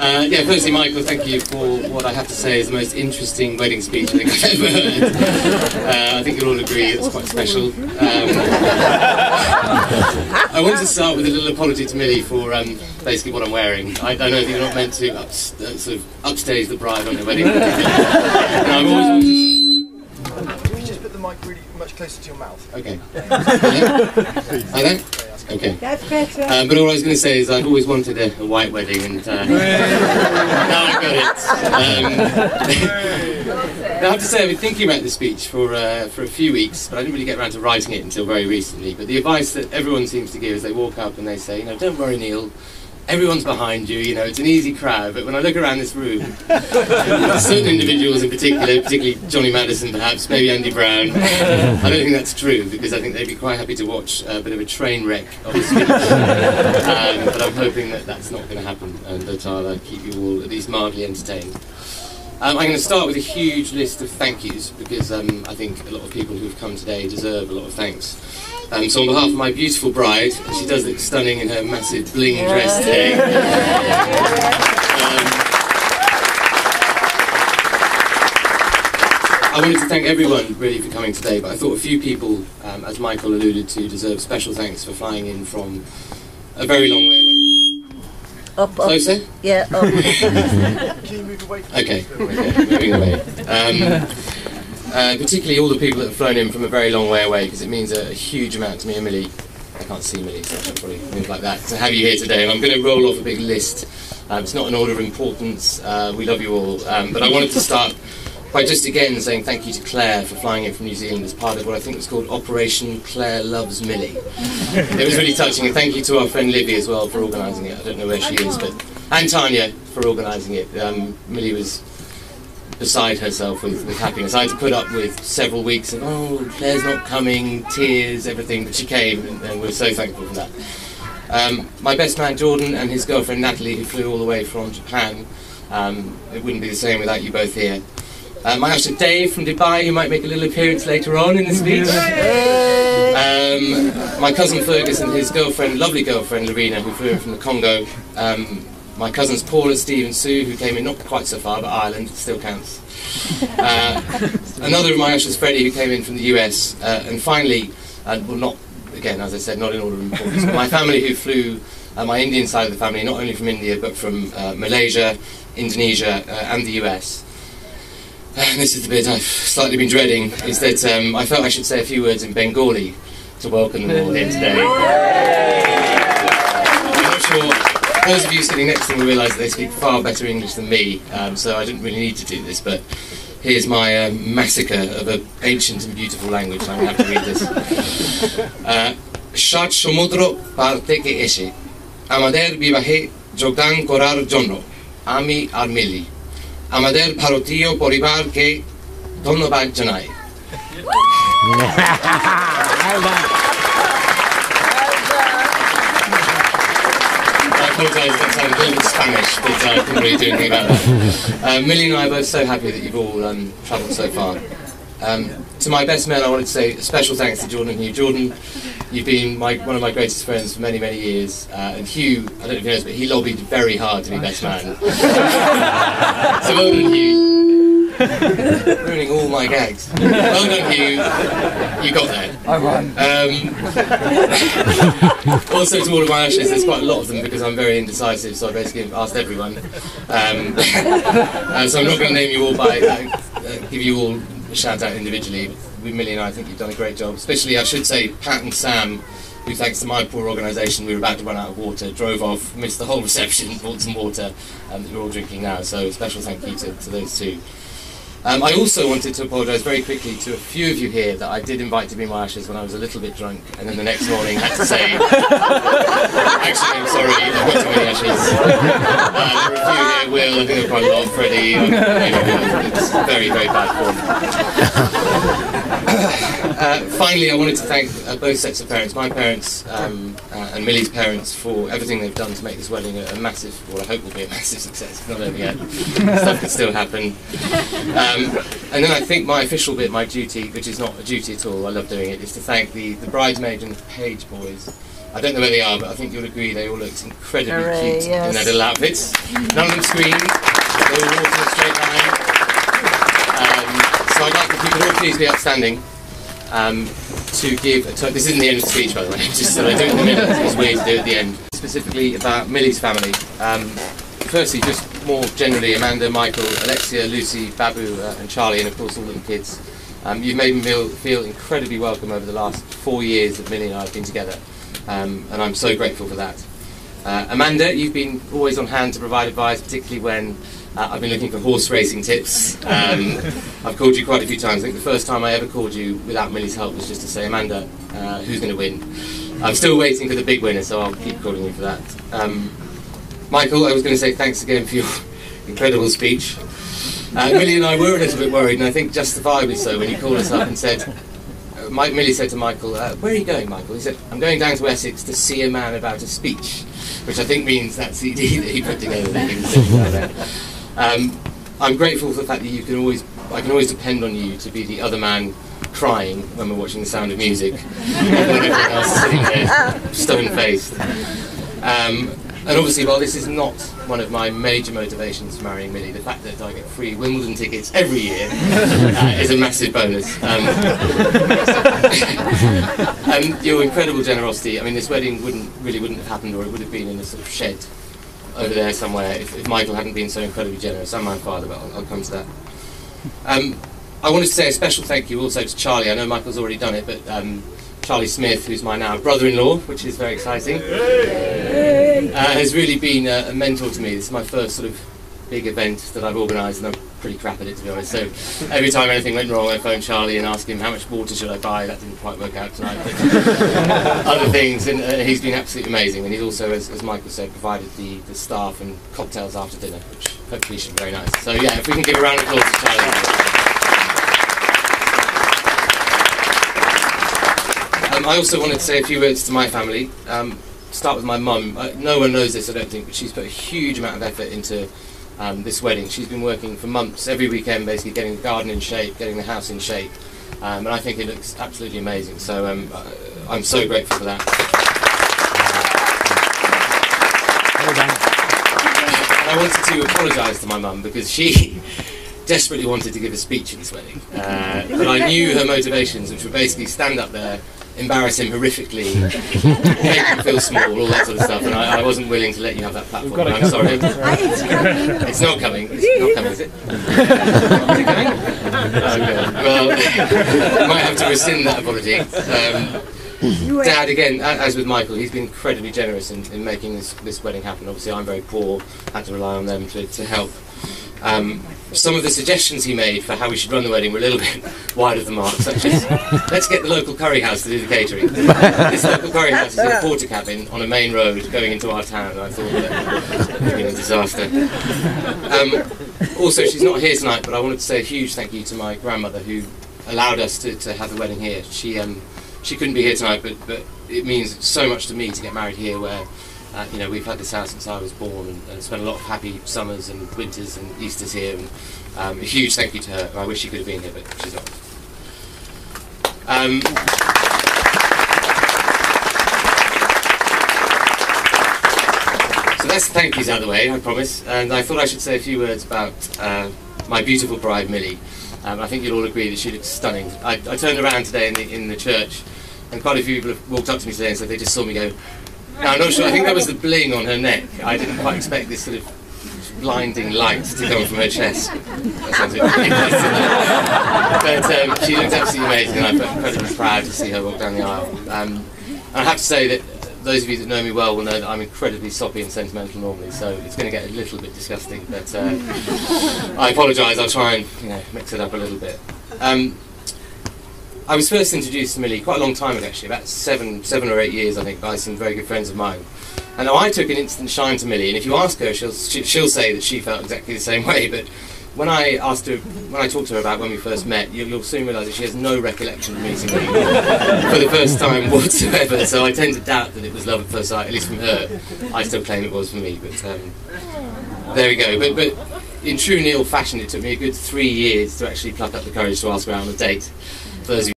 Yeah, firstly, Michael, thank you for what I have to say is the most interesting wedding speech I think I've ever heard. I think you'll all agree it's quite special. I want to start with a little apology to Millie for basically what I'm wearing. I know that you're not meant to sort of upstage the bride on your wedding. And I've always wanted Can you just put the mic really much closer to your mouth? Okay. Like that? Okay. That's better. But all I was going to say is I've always wanted a white wedding, and now I've got it. Now I have to say I've been thinking about this speech for a few weeks, but I didn't really get around to writing it until very recently. But the advice that everyone seems to give is they walk up and they say, you know, don't worry, Neil. Everyone's behind you, you know, it's an easy crowd, but when I look around this room, certain individuals in particular, particularly Johnny Madison perhaps, maybe Andy Brown, I don't think that's true, because I think they'd be quite happy to watch a bit of a train wreck of a speech. But I'm hoping that that's not going to happen, and that I'll keep you all at least mildly entertained. I'm going to start with a huge list of thank yous, because I think a lot of people who've come today deserve a lot of thanks. So on behalf of my beautiful bride, and she does look stunning in her massive bling dress today. I wanted to thank everyone really for coming today, but I thought a few people, as Michael alluded to, deserve special thanks for flying in from a very long way away. Up. Closer? Yeah, up. Can you move away? Okay, moving away. Particularly all the people that have flown in from a very long way away, because it means a huge amount to me and Millie. I can't see Millie, so I should probably move like that, to have you here today. And I'm going to roll off a big list. It's not an order of importance. We love you all. But I wanted to start by just again saying thank you to Claire for flying in from New Zealand as part of what I think was called Operation Claire Loves Millie. It was really touching, and thank you to our friend Livy as well for organising it. I don't know where she is, but and Tanya for organising it. Millie was beside herself with happiness. I had to put up with several weeks of, oh, Claire's not coming, tears, everything, but she came, and we're so thankful for that. My best man Jordan and his girlfriend Natalie, who flew all the way from Japan. It wouldn't be the same without you both here. My usher Dave from Dubai, who might make a little appearance later on in the speech. My cousin Fergus and his girlfriend, lovely girlfriend Lorena, who flew in from the Congo. My cousins Paula, Steve and Sue, who came in not quite so far, but Ireland still counts. Another of my ushers, Freddie, who came in from the US. And finally, well, not, again, as I said, not in order of importance, but my family who flew, my Indian side of the family, not only from India, but from Malaysia, Indonesia, and the US. And this is the bit I've slightly been dreading, is that I felt I should say a few words in Bengali to welcome them all in today. I'm not sure, those of you sitting next to me will realise that they speak far better English than me, so I didn't really need to do this, but here's my massacre of an ancient and beautiful language. I'm going to have to read this. Shat সমুদ্র পার থেকে এসে আমাদের বিবাহে যোগদান করার জন্য আমি আর মিলি আমাদের ভারতীয় পরিবারকে ধন্যবাদ জানাই। I apologise if that sounded a little bit Spanish, but I couldn't really do anything about that. Millie and I are both so happy that you've all travelled so far. To my best men, I wanted to say a special thanks to Jordan and Hugh. Jordan, you've been one of my greatest friends for many, many years. And Hugh, I don't know if you know this, but he lobbied very hard to be best man. So well done, Hugh. Ruining all my gags. Well done, Hugh. You got there. I won. Also to all of my ushers, there's quite a lot of them because I'm very indecisive, so I basically asked everyone. So I'm not going to name you all by, give you all a shout out individually. With Millie and I think you've done a great job. Especially, I should say, Pat and Sam, who thanks to my poor organisation, we were about to run out of water, drove off, missed the whole reception, bought some water, that we're all drinking now. So a special thank you to those two. I also wanted to apologise very quickly to a few of you here that I did invite to be my ushers when I was a little bit drunk, and then the next morning had to say, actually, I'm sorry, I've got too many ushers. There are a few here, Will, I think there are quite a lot, Freddie, it's very, very bad form. Finally, I wanted to thank both sets of parents, my parents and Millie's parents, for everything they've done to make this wedding a massive, well I hope will be a massive success, it's not over yet, stuff can still happen. And then I think my official bit, my duty, which is not a duty at all, I love doing it, is to thank the bridesmaid and the page boys I don't know where they are, but I think you'll agree they all look incredibly cute Yes. in their little outfits. None of them scream, they all walk in a straight line. So I'd like, if you could all please be upstanding, to give a this isn't the end of the speech, by the way, just so I do it in the middle, it's weird to do it at the end. Specifically about Millie's family. Firstly, just more generally, Amanda, Michael, Alexia, Lucy, Babu and Charlie, and of course all of the kids. You've made me feel incredibly welcome over the last 4 years that Millie and I have been together, and I'm so grateful for that. Amanda, you've been always on hand to provide advice, particularly when I've been looking for horse racing tips. I've called you quite a few times. I think the first time I ever called you without Millie's help was just to say, Amanda, who's going to win? I'm still waiting for the big winner, so I'll keep calling you for that. Michael, I was going to say thanks again for your incredible speech. Millie and I were a little bit worried, and I think justifiably so, when you called us up and said, Millie said to Michael, where are you going, Michael? He said, I'm going down to Essex to see a man about a speech, which I think means that CD that he put together that he was sitting there. I'm grateful for the fact that I can always depend on you to be the other man crying when we're watching The Sound of Music, when everyone else is sitting there stone-faced. And obviously, while this is not one of my major motivations for marrying Millie, the fact that I get free Wimbledon tickets every year is a massive bonus. And your incredible generosity, I mean, this wedding wouldn't have happened, or it would have been in a sort of shed over there somewhere if Michael hadn't been so incredibly generous, and my father, but I'll come to that. I wanted to say a special thank you also to Charlie. I know Michael's already done it, but Charlie Smith, who's my now brother-in-law, which is very exciting, has really been a mentor to me. This is my first sort of big event that I've organised, and I'm pretty crap at it, to be honest. So every time anything went wrong, I phoned Charlie and asked him how much water should I buy. That didn't quite work out tonight, but other things, and he's been absolutely amazing. And he's also, as Michael said, provided the staff and cocktails after dinner, which hopefully should be very nice. So yeah, if we can give a round of applause to Charlie. I also wanted to say a few words to my family. Start with my mum. No one knows this, I don't think, but she's put a huge amount of effort into this wedding. She's been working for months, every weekend, basically getting the garden in shape, getting the house in shape, and I think it looks absolutely amazing. So I'm so grateful for that. And I wanted to apologise to my mum because she desperately wanted to give a speech at this wedding, but I knew her motivations, which were basically stand up there, embarrass him horrifically, make him feel small, all that sort of stuff, and I wasn't willing to let you have that platform. I'm sorry. It's not coming. It's not coming, is it? Is it coming? Okay. Well, I might have to rescind that apology. Dad, again, as with Michael, he's been incredibly generous in making this wedding happen. Obviously, I'm very poor, had to rely on them to help. Some of the suggestions he made for how we should run the wedding were a little bit wide of the mark, such as, let's get the local curry house to do the catering. This local curry house is in a porter cabin on a main road going into our town, and I thought that would have been a disaster. Also, she's not here tonight, but I wanted to say a huge thank you to my grandmother, who allowed us to have the wedding here. She couldn't be here tonight, but it means so much to me to get married here, where you know, we've had this house since I was born, and spent a lot of happy summers and winters and Easters here, and a huge thank you to her. I wish she could have been here, but she's not. So that's the thank yous out of the way, I promise, and I thought I should say a few words about my beautiful bride, Millie. I think you'll all agree that she looks stunning. I turned around today in the church, and quite a few people have walked up to me today and said they just saw me go, now, I'm not sure, I think that was the bling on her neck. I didn't quite expect this sort of blinding light to come from her chest. That sounds a bit ridiculous, but she looked absolutely amazing, and I'm incredibly proud to see her walk down the aisle. And I have to say that those of you that know me well will know that I'm incredibly soppy and sentimental normally, so it's going to get a little bit disgusting, but I apologise, I'll try and mix it up a little bit. I was first introduced to Millie quite a long time ago, actually, about seven or 8 years, I think, by some very good friends of mine. And now I took an instant shine to Millie, and if you ask her, she'll say that she felt exactly the same way. But when I talked to her about when we first met, you'll soon realise that she has no recollection of meeting me for the first time whatsoever. So I tend to doubt that it was love at first sight, at least from her. I still claim it was for me, but there we go. But in true Neil fashion, it took me a good 3 years to actually pluck up the courage to ask her out on a date. For those of you